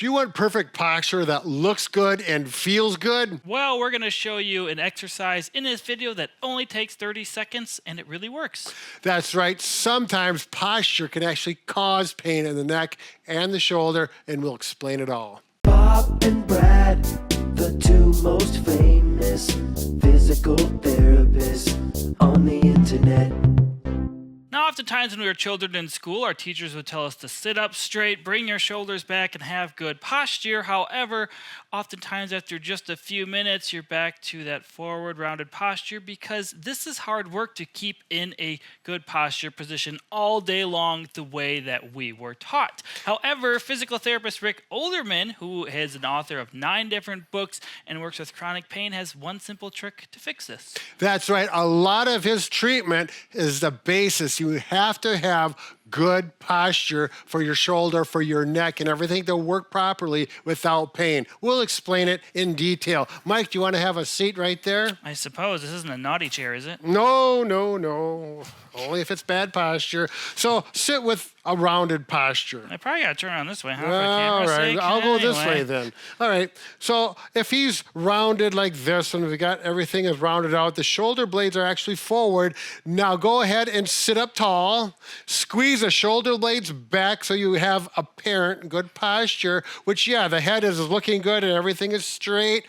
do you want perfect posture that looks good and feels good? Well, we're going to show you an exercise in this video that only takes 30 seconds, and it really works. That's right. Sometimes posture can actually cause pain in the neck and the shoulder, and we'll explain it all. Bob and Brad, the two most famous physical therapists on the internet. Now, oftentimes when we were children in school, our teachers would tell us to sit up straight, bring your shoulders back, and have good posture. However, oftentimes after just a few minutes, you're back to that forward rounded posture because this is hard work to keep in a good posture position all day long the way that we were taught. However, physical therapist Rick Olderman, who is an author of 9 different books and works with chronic pain, has one simple trick to fix this. That's right. A lot of his treatment is the basis. You have to have good posture for your shoulder, for your neck, and everything to work properly without pain. We'll explain it in detail. Mike, do you want to have a seat right there? I suppose this isn't a naughty chair, is it? No. Only if it's bad posture. So sit with a rounded posture. I probably got to turn around this way, huh? All right, I'll go this way then. All right, so if he's rounded like this, and we got everything is rounded out, the shoulder blades are actually forward. Now go ahead and sit up tall. Squeeze the shoulder blades back so you have apparent good posture, which, yeah, the head is looking good and everything is straight.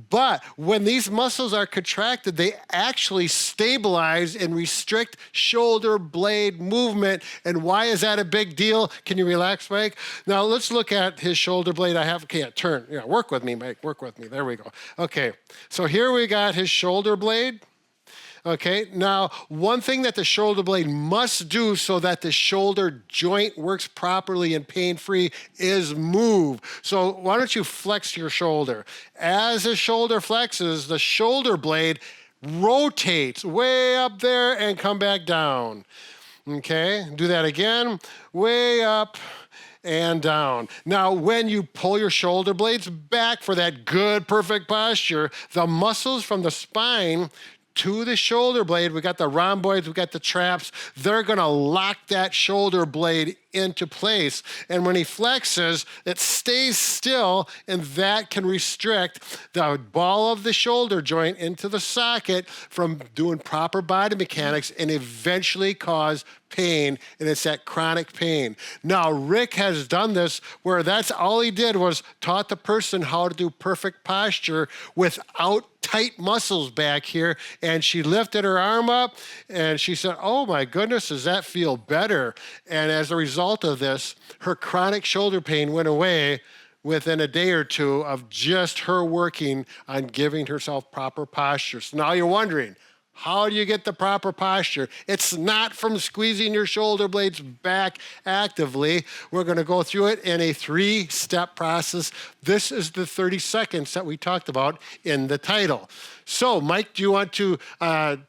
But when these muscles are contracted, they actually stabilize and restrict shoulder blade movement. And why is that a big deal? Can you relax, Mike? Now let's look at his shoulder blade. Can't turn. Yeah, work with me, Mike. Work with me. There we go. Okay, so here we got his shoulder blade. Okay, now one thing that the shoulder blade must do so that the shoulder joint works properly and pain-free is move. So why don't you flex your shoulder? As the shoulder flexes, the shoulder blade rotates way up there and come back down. Okay, do that again, way up and down. Now, when you pull your shoulder blades back for that good, perfect posture, the muscles from the spine to the shoulder blade, we got the rhomboids, we got the traps, they're gonna lock that shoulder blade into place. And when he flexes, it stays still, and that can restrict the ball of the shoulder joint into the socket from doing proper body mechanics and eventually cause pain, and it's that chronic pain. Now, Rick has done this where that's all he did was taught the person how to do perfect posture without tight muscles back here, and she lifted her arm up and she said, oh my goodness, does that feel better? And as a result of this, her chronic shoulder pain went away within a day or two of just her working on giving herself proper posture. So now you're wondering, how do you get the proper posture? It's not from squeezing your shoulder blades back actively. We're going to go through it in a 3-step process. This is the 30 seconds that we talked about in the title. So, Mike, do you want to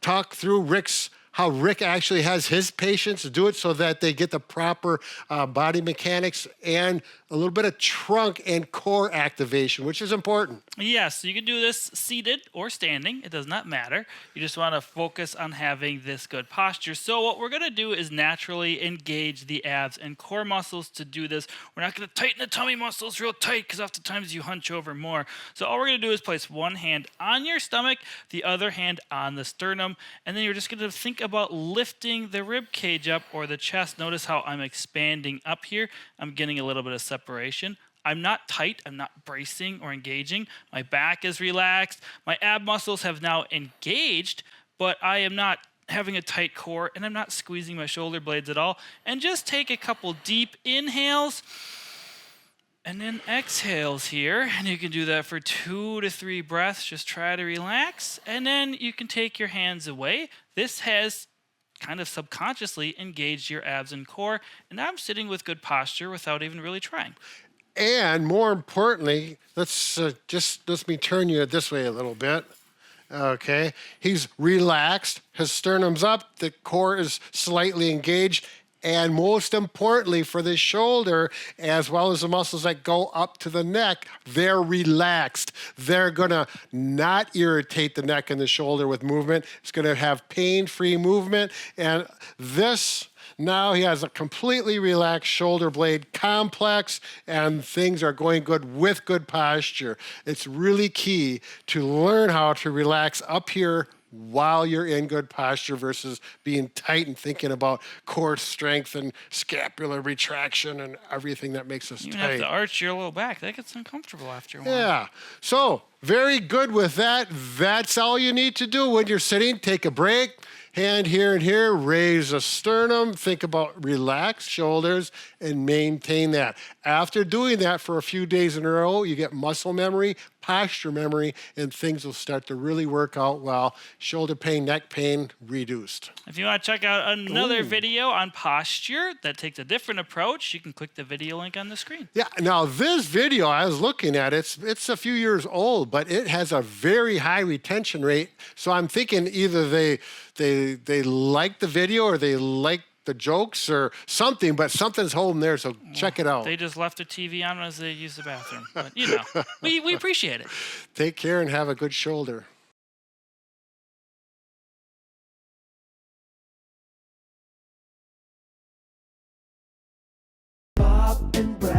talk through how Rick actually has his patients do it so that they get the proper body mechanics and a little bit of trunk and core activation, which is important? Yes, you can do this seated or standing. It does not matter. You just want to focus on having this good posture. So what we're going to do is naturally engage the abs and core muscles to do this. We're not going to tighten the tummy muscles real tight because oftentimes you hunch over more. So all we're going to do is place one hand on your stomach, the other hand on the sternum, and then you're just going to think about lifting the rib cage up or the chest. Notice how I'm expanding up here. I'm getting a little bit of separation. I'm not tight, I'm not bracing or engaging. My back is relaxed. My ab muscles have now engaged, but I am not having a tight core and I'm not squeezing my shoulder blades at all. And just take a couple deep inhales and then exhales here. And you can do that for 2 to 3 breaths. Just try to relax. And then you can take your hands away. This has kind of subconsciously engaged your abs and core. And now I'm sitting with good posture without even really trying. And more importantly, let me turn you this way a little bit. Okay, he's relaxed, his sternum's up, the core is slightly engaged, and most importantly for the shoulder, as well as the muscles that go up to the neck, they're relaxed. They're gonna not irritate the neck and the shoulder with movement. It's gonna have pain-free movement, and this Now he has a completely relaxed shoulder blade complex, and things are going good with good posture. It's really key to learn how to relax up here while you're in good posture versus being tight and thinking about core strength and scapular retraction and everything that makes us You tight. have to arch your low back. That gets uncomfortable after a while. Yeah. So, very good with that. That's all you need to do when you're sitting. Take a break. Hand here and here, raise the sternum, think about relaxed shoulders, and maintain that. After doing that for a few days in a row, you get muscle memory, posture memory, and things will start to really work out well. Shoulder pain, neck pain reduced. If you want to check out another video on posture that takes a different approach, you can click the video link on the screen. Yeah, now this video, I was looking at it, it's a few years old, but it has a very high retention rate. So I'm thinking either they like the video or they like the jokes or something, but something's holding there, so check it out. They just left their TV on as they use the bathroom. But, you know, we appreciate it. Take care and have a good shoulder. Bob and Brad.